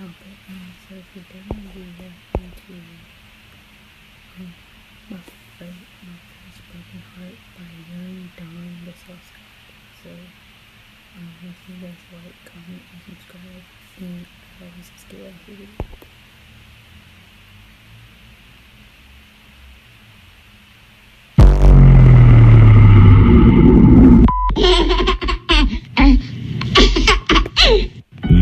help it. So if you don't do that into my first broken heart by Young Dawn the Sauce God. So make sure you guys like, comment, and subscribe, and let's just get right into it.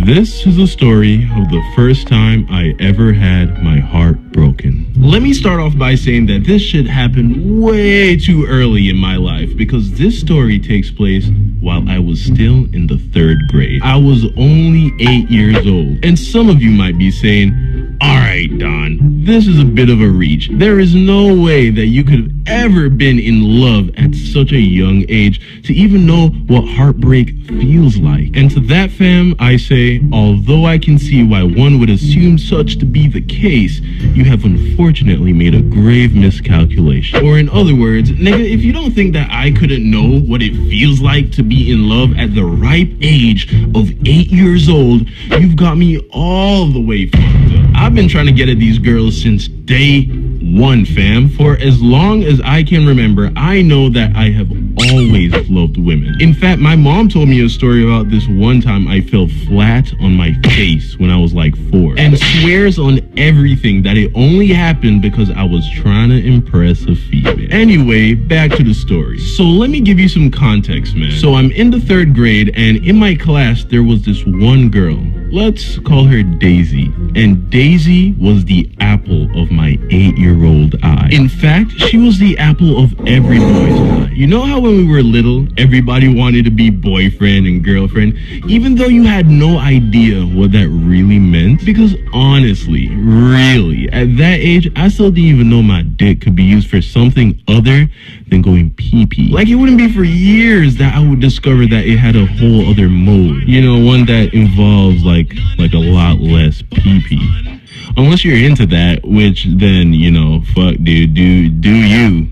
This is a story of the first time I ever had my heart broken. Let me start off by saying that this shit happened way too early in my life because this story takes place while I was still in the 3rd grade. I was only 8 years old. And some of you might be saying, alright Don, this is a bit of a reach. There is no way that you could have ever been in love at such a young age to even know what heartbreak feels like. And to that fam, I say, although I can see why one would assume such to be the case, you have unfortunately made a grave miscalculation. Or in other words, nigga, if you don't think that I couldn't know what it feels like to be in love at the ripe age of 8 years old, you've got me all the way fucked up. I've been trying to get at these girls since day one, fam. For as long as I can remember, I know that I have always loved women. In fact, my mom told me a story about this one time I fell flat on my face when I was like 4, and swears on everything that it only happened because I was trying to impress a female. Anyway, back to the story. So let me give you some context, man. So I'm in the 3rd grade, and in my class there was this one girl. Let's call her Daisy. And Daisy was the apple of my 8-year-old eye. In fact, she was the apple of every boy's eye. You know how when we were little, everybody wanted to be boyfriend and girlfriend, even though you had no idea what that really meant? Because honestly, really, at that age, I still didn't even know my dick could be used for something other than going pee-pee. Like, it wouldn't be for years that I would discover that it had a whole other mode. You know, one that involves like a lot less pee-pee. Unless you're into that, which then, you know, fuck dude, do you.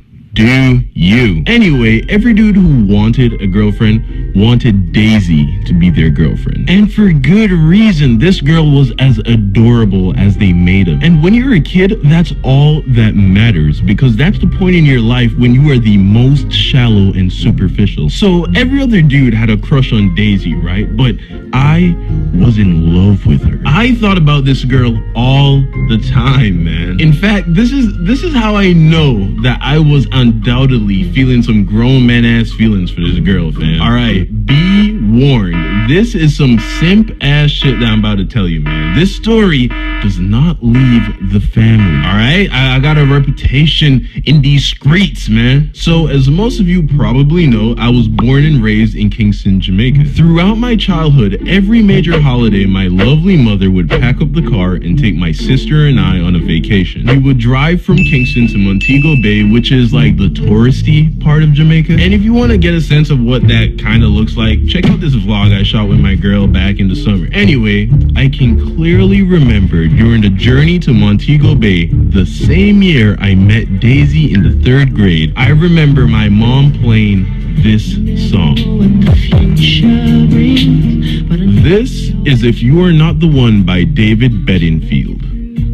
Anyway, every dude who wanted a girlfriend wanted Daisy to be their girlfriend. And for good reason. This girl was as adorable as they made them. And when you're a kid, that's all that matters, because that's the point in your life when you are the most shallow and superficial. So every other dude had a crush on Daisy, right? But I was in love with her. I thought about this girl all the time, man. In fact, this is how I know that I was undoubtedly feeling some grown man ass feelings for this girl, fam. Alright, be warned. This is some simp ass shit that I'm about to tell you, man. This story does not leave the family. Alright? I got a reputation in these streets, man. So as most of you probably know, I was born and raised in Kingston, Jamaica. Throughout my childhood, every major holiday, my lovely mother would pack up the car and take my sister and I on a vacation. We would drive from Kingston to Montego Bay, which is like the touristy part of Jamaica. And if you want to get a sense of what that kind of looks like, check out this vlog I shot with my girl back in the summer. Anyway, I can clearly remember during the journey to Montego Bay, the same year I met Daisy in the 3rd grade, I remember my mom playing this song. This is If You Are Not the One by David Bedingfield.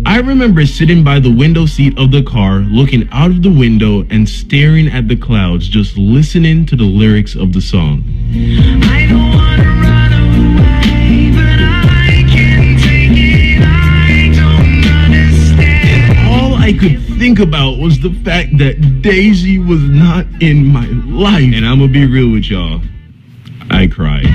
I remember sitting by the window seat of the car, looking out of the window and staring at the clouds, just listening to the lyrics of the song. I don't want to run away, but I can't take it, I don't understand. And all I could think about was the fact that Daisy was not in my life. And I'm gonna be real with y'all, I cried.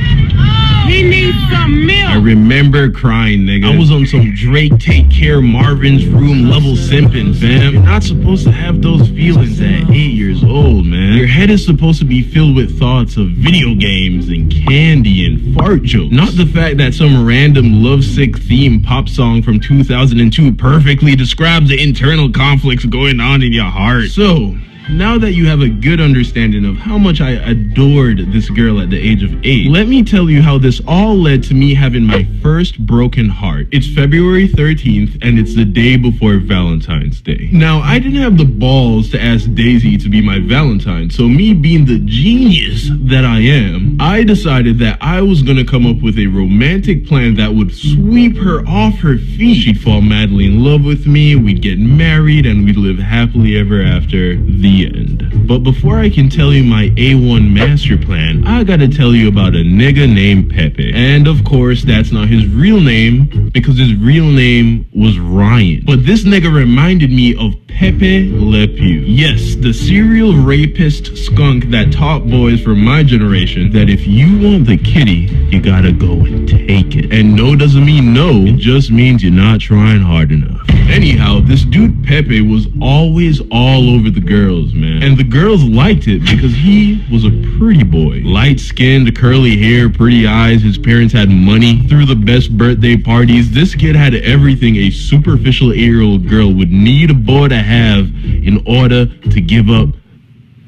He needs some milk. I remember crying, nigga. I was on some Drake Take Care Marvin's Room level simping, fam. You're not supposed to have those feelings at 8 years old, man. Your head is supposed to be filled with thoughts of video games and candy and fart jokes. Not the fact that some random lovesick theme pop song from 2002 perfectly describes the internal conflicts going on in your heart. So, now that you have a good understanding of how much I adored this girl at the age of 8, let me tell you how this all led to me having my first broken heart. It's February 13th and it's the day before Valentine's Day. Now, I didn't have the balls to ask Daisy to be my Valentine, so me being the genius that I am, I decided that I was gonna come up with a romantic plan that would sweep her off her feet. She'd fall madly in love with me, we'd get married, and we'd live happily ever after. The end. But before I can tell you my A1 master plan, I gotta tell you about a nigga named Pepe. And of course, that's not his real name, because his real name was Ryan. But this nigga reminded me of Pepe Le Pew. Yes, the serial rapist skunk that taught boys from my generation that if you want the kitty, you gotta go and take it. And no doesn't mean no, it just means you're not trying hard enough. Anyhow, this dude Pepe was always all over the girls, man. And the girls liked it because he was a pretty boy. Light-skinned, curly hair, pretty eyes, his parents had money, threw the best birthday parties. This kid had everything a superficial 8-year-old girl would need a boy to have in order to give up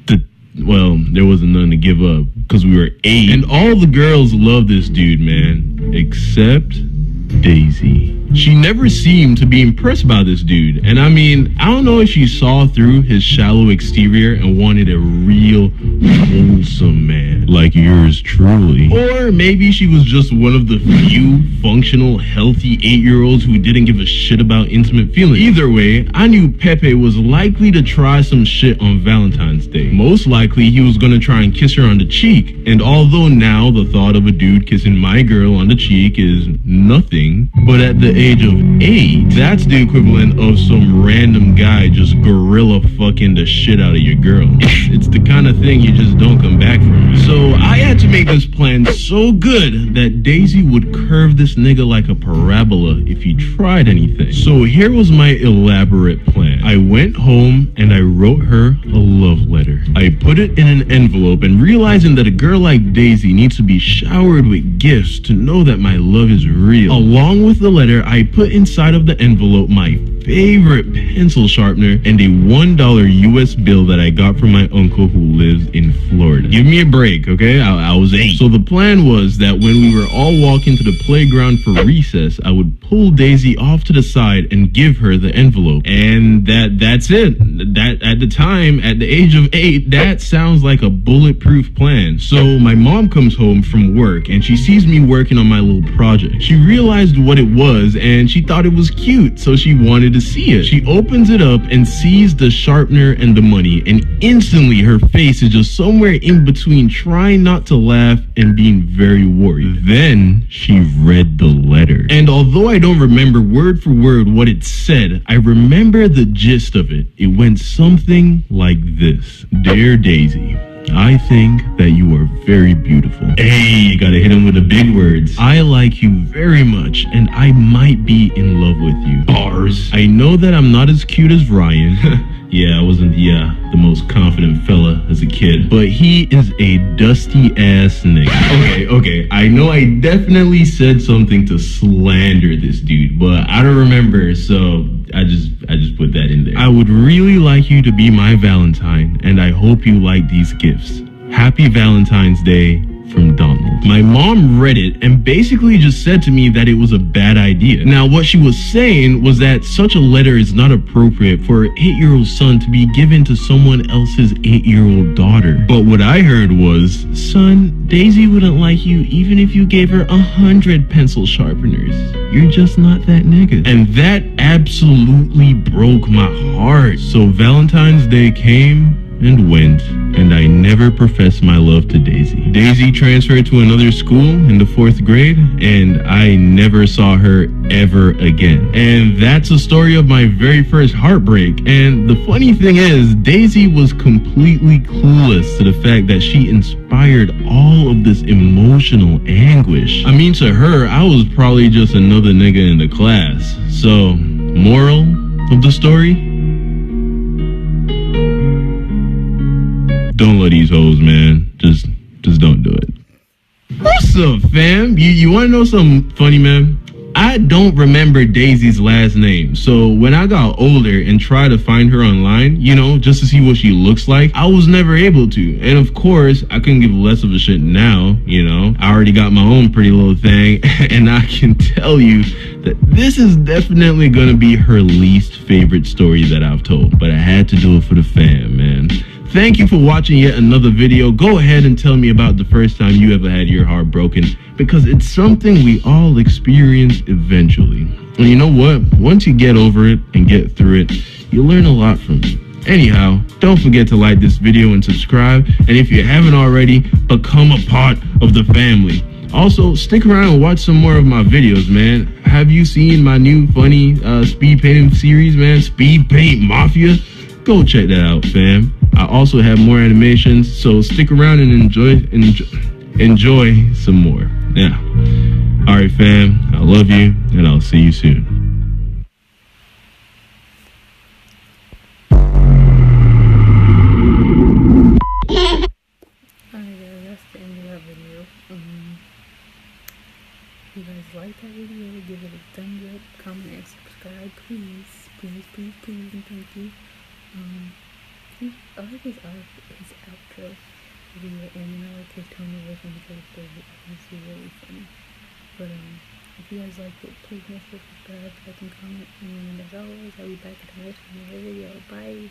the... Well, there wasn't none to give up because we were 8. And all the girls loved this dude, man. Except Daisy. She never seemed to be impressed by this dude. And I mean, I don't know if she saw through his shallow exterior and wanted a real wholesome man like yours truly. Or maybe she was just one of the few functional, healthy 8-year-olds who didn't give a shit about intimate feelings. Either way, I knew Pepe was likely to try some shit on Valentine's Day. Most likely, he was gonna try and kiss her on the cheek. And although now the thought of a dude kissing my girl on the cheek is nothing, but at the age of 8, that's the equivalent of some random guy just gorilla fucking the shit out of your girl. It's the kind of thing you just don't come back from. So I had to make this plan so good that Daisy would curve this nigga like a parabola if he tried anything. So here was my elaborate plan. I went home and I wrote her a love letter. I put it in an envelope, and realizing that a girl like Daisy needs to be showered with gifts to know that my love is real. Along with the letter, I put inside of the envelope my favorite pencil sharpener and a $1 US bill that I got from my uncle who lives in Florida. Give me a break, okay? I was 8. So the plan was that when we were all walking to the playground for recess, I would pull Daisy off to the side and give her the envelope. And that's it. That at the time, at the age of 8, that sounds like a bulletproof plan. So my mom comes home from work and she sees me working on my little project. She realized what it was and she thought it was cute, so she wanted to see it. She opens it up and sees the sharpener and the money, and instantly her face is just somewhere in between trying not to laugh and being very worried. Then she read the letter. And although I don't remember word for word what it said, I remember the gist of it. It went something like this. Dear Daisy, I think that you are very beautiful. Hey, you gotta hit him with the big words. I like you very much, and I might be in love with you. Bars. I know that I'm not as cute as Ryan. Yeah, I wasn't the most confident fella as a kid, but he is a dusty ass nigga. Okay, I know I definitely said something to slander this dude, but I don't remember, so I just put that in there. I would really like you to be my Valentine, and I hope you like these gifts. Happy Valentine's Day from Donald. My mom read it and basically just said to me that it was a bad idea. Now, what she was saying was that such a letter is not appropriate for her 8-year-old son to be given to someone else's 8-year-old daughter. But what I heard was, son, Daisy wouldn't like you even if you gave her 100 pencil sharpeners. You're just not that nigga. And that absolutely broke my heart. So Valentine's Day came and went, and I never professed my love to Daisy. Daisy transferred to another school in the 4th grade, and I never saw her ever again. And that's the story of my very first heartbreak. And the funny thing is, Daisy was completely clueless to the fact that she inspired all of this emotional anguish. I mean, to her, I was probably just another nigga in the class. So, moral of the story? Don't let these hoes, man. Just don't do it. What's up, fam? You want to know something funny, man? I don't remember Daisy's last name. So when I got older and tried to find her online, you know, just to see what she looks like, I was never able to. And of course, I couldn't give less of a shit now, you know. I already got my own pretty little thing. And I can tell you that this is definitely going to be her least favorite story that I've told. But I had to do it for the fam, man. thank you for watching yet another video. Go ahead and tell me about the first time you ever had your heart broken, because it's something we all experience eventually. And you know what? Once you get over it and get through it, you'll learn a lot from it. Anyhow, don't forget to like this video and subscribe. And if you haven't already, become a part of the family. Also, stick around and watch some more of my videos, man. Have you seen my new funny speed painting series, man? Speed Paint Mafia? Go check that out, fam. I also have more animations, so stick around and enjoy some more. Yeah. All right, fam. I love you, and I'll see you soon. Alright guys, that's the end of that video. If you guys like that video, give it a thumbs up, comment, and subscribe, please. Please, please, please, and thank you. I like his outro video, and I like his tone of voice when he goes through it. I think it's really funny. But if you guys liked it, please make sure to subscribe, like, and comment. And as always, I'll be back at the next video. Bye.